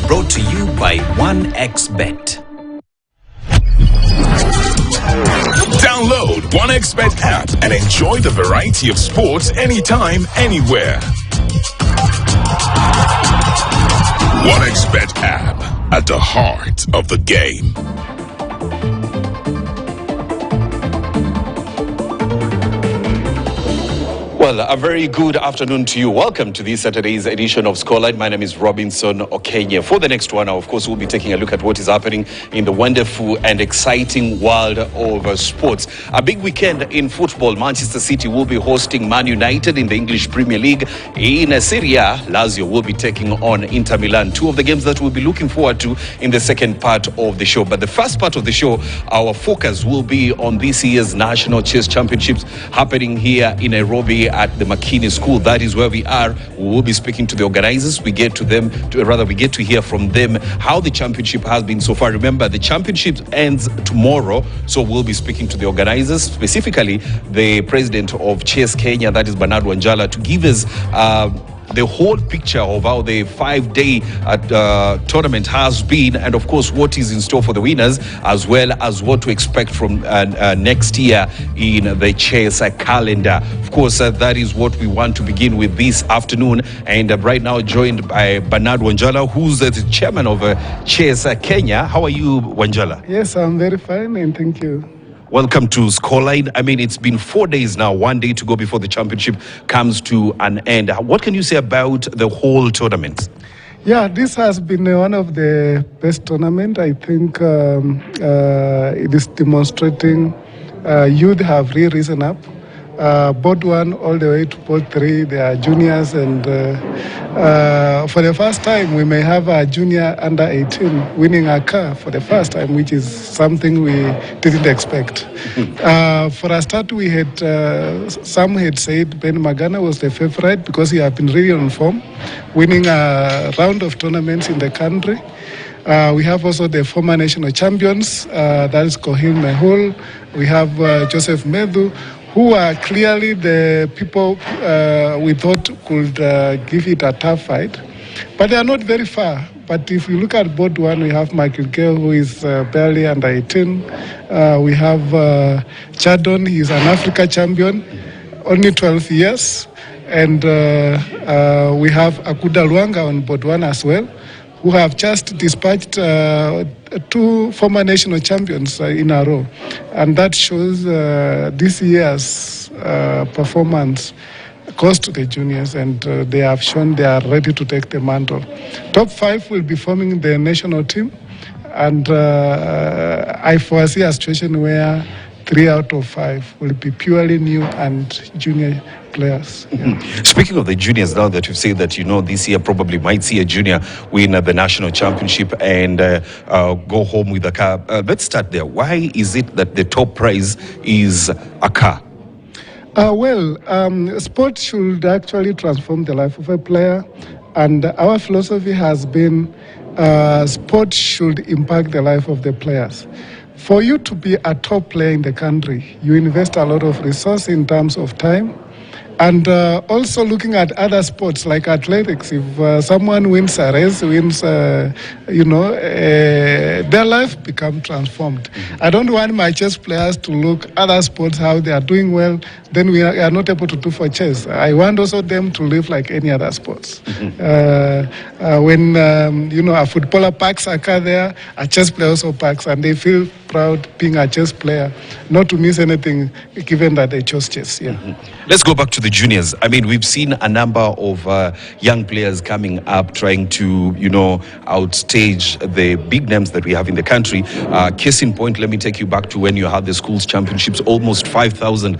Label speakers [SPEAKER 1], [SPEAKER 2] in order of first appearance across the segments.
[SPEAKER 1] Brought to you by 1xBet.
[SPEAKER 2] Download 1xBet app and enjoy the variety of sports anytime, anywhere. 1xBet app, at the heart of the game.
[SPEAKER 3] Well, a very good afternoon to you. Welcome to this Saturday's edition of Scoreline. My name is Robinson Okenye. For the next 1 hour, of course, we'll be taking a look at what is happening in the wonderful and exciting world of sports. A big weekend in football. Manchester City will be hosting Man United in the English Premier League. In Serie A, Lazio will be taking on Inter Milan. Two of the games that we'll be looking forward to in the second part of the show. But the first part of the show, our focus will be on this year's National Chess Championships happening here in Nairobi at the Makini School. That is where we are. We will be speaking to the organizers. We get to hear from them how the championship has been so far. Remember, the championship ends tomorrow, so we'll be speaking to the organizers, specifically the president of Chess Kenya, that is Bernard Wanjala, to give us the whole picture of how the 5-day tournament has been, and of course what is in store for the winners, as well as what to expect from next year in the chess calendar. Of course, that is what we want to begin with this afternoon, and right now joined by Bernard Wanjala, who's the chairman of Chess Kenya. How are you, Wanjala?
[SPEAKER 4] Yes, I'm very fine, and thank you.
[SPEAKER 3] Welcome to Scoreline. I mean, it's been 4 days now, 1 day to go before the championship comes to an end. What can you say about the whole tournament?
[SPEAKER 4] Yeah, this has been one of the best tournaments. I think it is demonstrating youth have really risen up. Board 1 all the way to board 3, they are juniors, and for the first time we may have a junior under 18 winning a car for the first time, which is something we didn't expect. For a start, we had some had said Ben Magana was the favorite because he had been really on form, winning a round of tournaments in the country. We have also the former national champions, that is Kohil Mehul. We have Joseph Medu, who are clearly the people we thought could give it a tough fight. But they are not very far. But if you look at board 1, we have Michael Gale, who is barely under 18. We have Chadon, he is an Africa champion, only 12 years. And we have Akuda Luanga on board 1 as well, who have just dispatched 2 former national champions in a row. And that shows this year's performance goes to the juniors, and they have shown they are ready to take the mantle. Top 5 will be forming the national team, and I foresee a situation where 3 out of 5 will be purely new and junior players. Yeah.
[SPEAKER 3] Speaking of the juniors, now that you've said that, this year probably might see a junior win the national championship and go home with a car. Let's start there. Why is it that the top prize is a car?
[SPEAKER 4] Sport should actually transform the life of a player, and our philosophy has been sport should impact the life of the players. For you to be a top player in the country, you invest a lot of resource in terms of time. And also looking at other sports like athletics, if someone wins a race, their life becomes transformed. I don't want my chess players to look at other sports, how they are doing well, then we are not able to do for chess. I want also them to live like any other sports. When a footballer packs a car there, a chess player also packs, and they feel proud being a chess player, not to miss anything given that they chose chess. Yeah.
[SPEAKER 3] Let's go back to the juniors. I mean, we've seen a number of young players coming up trying to, outstage the big names that we have in the country. Case in point, let me take you back to when you had the schools championships. Almost 5,000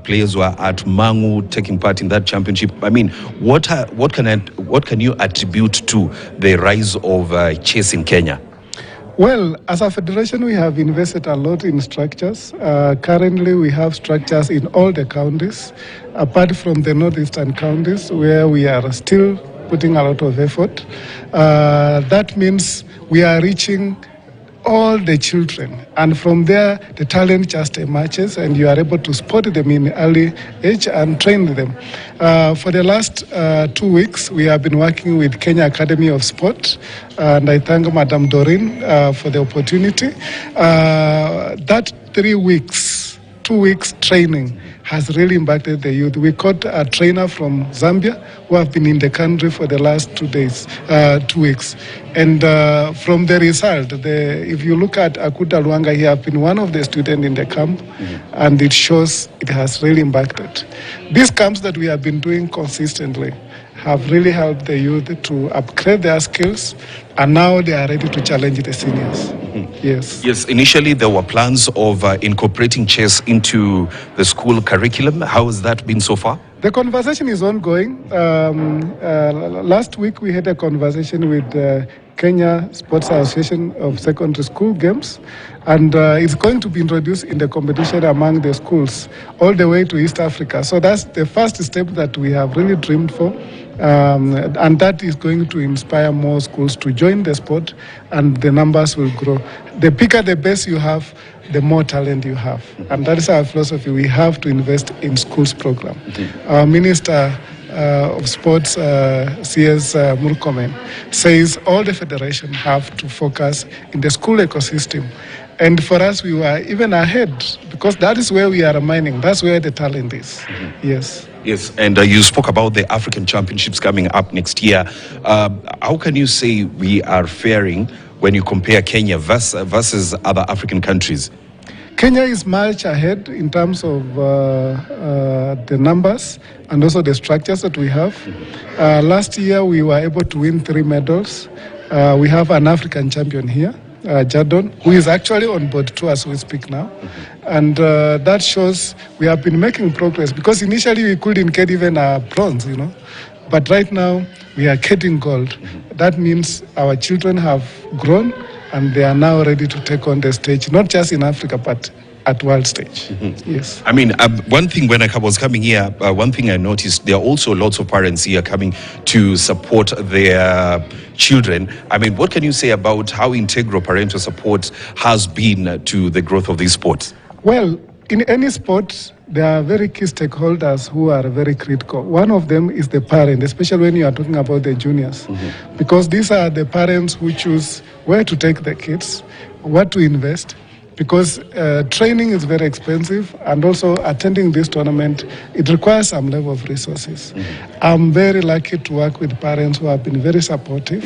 [SPEAKER 3] players were at Mangu taking part in that championship. I mean, what can you attribute to the rise of chess in Kenya?
[SPEAKER 4] Well, as a federation, we have invested a lot in structures. Currently, we have structures in all the counties, apart from the northeastern counties, where we are still putting a lot of effort. That means we are reaching all the children, and from there the talent just emerges, and you are able to spot them in early age and train them. For the last 2 weeks, we have been working with Kenya Academy of Sport, and I thank Madam Doreen for the opportunity. That 3 weeks, 2 weeks training has really impacted the youth. We caught a trainer from Zambia who have been in the country for the last 2 weeks. And from the result, if you look at Akuta Luanga, he has been one of the students in the camp, and it shows it has really impacted. These camps that we have been doing consistently have really helped the youth to upgrade their skills, and now they are ready to challenge the seniors. Yes.
[SPEAKER 3] Yes, initially there were plans of incorporating chess into the school curriculum. How has that been so far?
[SPEAKER 4] The conversation is ongoing. Last week we had a conversation with Kenya Sports Association of Secondary School Games, and it's going to be introduced in the competition among the schools all the way to East Africa. So that's the first step that we have really dreamed for. And that is going to inspire more schools to join the sport, and the numbers will grow. The bigger the base you have, the more talent you have. And that is our philosophy. We have to invest in schools program. Our Minister of Sports, CS Murkomen, says all the federations have to focus in the school ecosystem. And for us, we were even ahead, because that is where we are mining. That's where the talent is. Yes.
[SPEAKER 3] Yes, and you spoke about the African Championships coming up next year. How can you say we are faring when you compare Kenya versus other African countries?
[SPEAKER 4] Kenya is much ahead in terms of the numbers and also the structures that we have. Last year, we were able to win 3 medals. We have an African champion here, Jadon, who is actually on board too as we speak now. And that shows we have been making progress, because initially we couldn't get even a bronze, But right now we are getting gold. That means our children have grown, and they are now ready to take on the stage, not just in Africa, but at world stage. Yes.
[SPEAKER 3] I mean, one thing when I was coming here, one thing I noticed, there are also lots of parents here coming to support their children. I mean, what can you say about how integral parental support has been to the growth of these sports?
[SPEAKER 4] Well, in any sport, there are very key stakeholders who are very critical. One of them is the parent, especially when you are talking about the juniors, because these are the parents who choose where to take the kids, what to invest, because training is very expensive, and also attending this tournament, it requires some level of resources. I'm very lucky to work with parents who have been very supportive.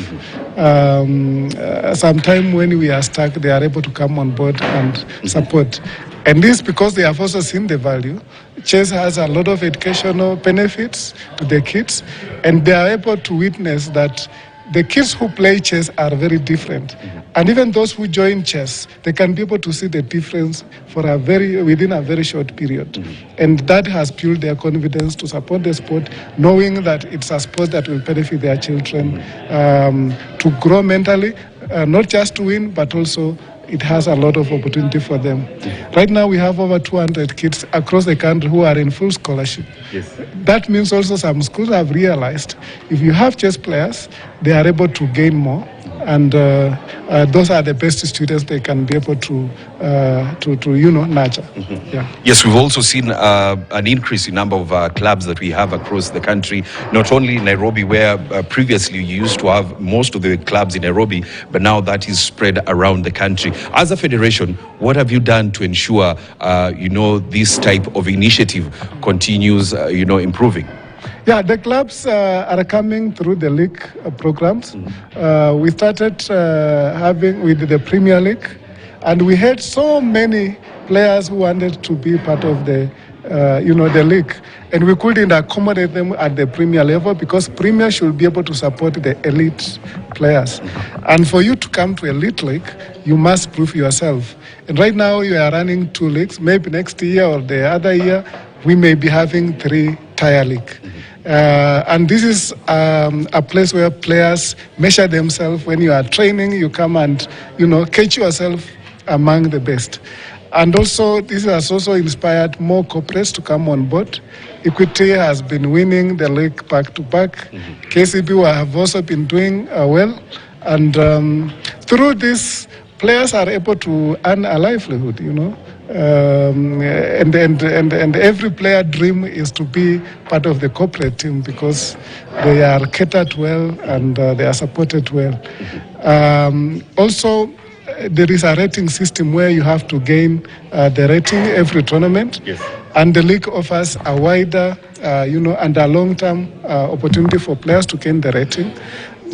[SPEAKER 4] Sometimes when we are stuck, they are able to come on board and support. And this because they have also seen the value. Chess has a lot of educational benefits to the kids, and they are able to witness that the kids who play chess are very different. And even those who join chess, they can be able to see the difference within a very short period. And that has built their confidence to support the sport, knowing that it's a sport that will benefit their children to grow mentally, not just to win, but also it has a lot of opportunity for them. Right now we have over 200 kids across the country who are in full scholarship.
[SPEAKER 3] Yes.
[SPEAKER 4] That means also some schools have realized if you have chess players, they are able to gain more. And those are the best students they can be able to nurture. Yeah.
[SPEAKER 3] Yes, we've also seen an increase in number of clubs that we have across the country, not only in Nairobi, where previously you used to have most of the clubs in Nairobi, but now that is spread around the country. As a federation, what have you done to ensure, this type of initiative continues, improving?
[SPEAKER 4] Yeah, the clubs are coming through the league programs. We started having with the Premier League, and we had so many players who wanted to be part of the league, and we couldn't accommodate them at the Premier level, because Premier should be able to support the elite players. And for you to come to elite league, you must prove yourself. And right now you are running 2 leagues. Maybe next year or the other year, we may be having 3 tier league. And this is a place where players measure themselves. When you are training, you come and, catch yourself among the best. And also, this has also inspired more corporates to come on board. Equity has been winning the league back to back. KCB have also been doing well. And through this, players are able to earn a livelihood, you know. And every player dream is to be part of the corporate team because they are catered well and they are supported well. Also, there is a rating system where you have to gain the rating every tournament.
[SPEAKER 3] Yes.
[SPEAKER 4] And the league offers a wider, and a long-term opportunity for players to gain the rating.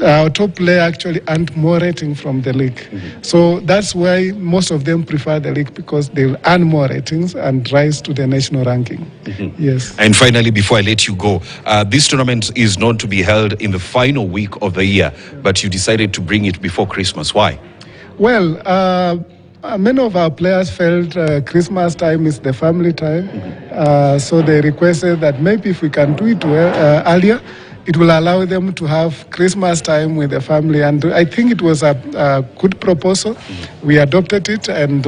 [SPEAKER 4] Our top player actually earned more rating from the league. So that's why most of them prefer the league because they'll earn more ratings and rise to the national ranking. Yes.
[SPEAKER 3] And finally, before I let you go, this tournament is known to be held in the final week of the year, but you decided to bring it before Christmas. Why?
[SPEAKER 4] Well, many of our players felt Christmas time is the family time. So they requested that maybe if we can do it earlier, it will allow them to have Christmas time with the family. And I think it was a good proposal. We adopted it, and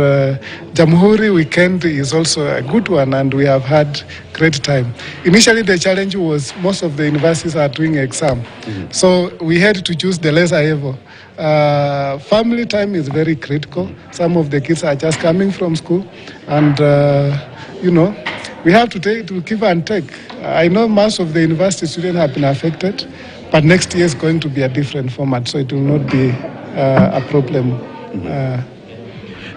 [SPEAKER 4] Jamhuri weekend is also a good one, and we have had great time. Initially, the challenge was most of the universities are doing exam. So we had to choose the lesser evil. Family time is very critical. Some of the kids are just coming from school, and we have to give and take. I know most of the university students have been affected, but next year is going to be a different format, so it will not be a problem.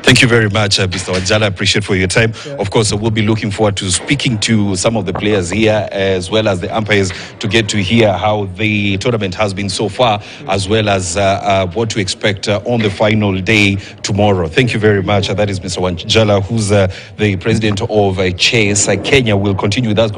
[SPEAKER 3] Thank you very much, Mr. Wanjala. Appreciate for your time.
[SPEAKER 4] Yeah.
[SPEAKER 3] Of course, we'll be looking forward to speaking to some of the players here, as well as the umpires, to get to hear how the tournament has been so far, as well as what to expect on the final day tomorrow. Thank you very much. That is Mr. Wanjala, who's the president of Chess Kenya. Will continue with us.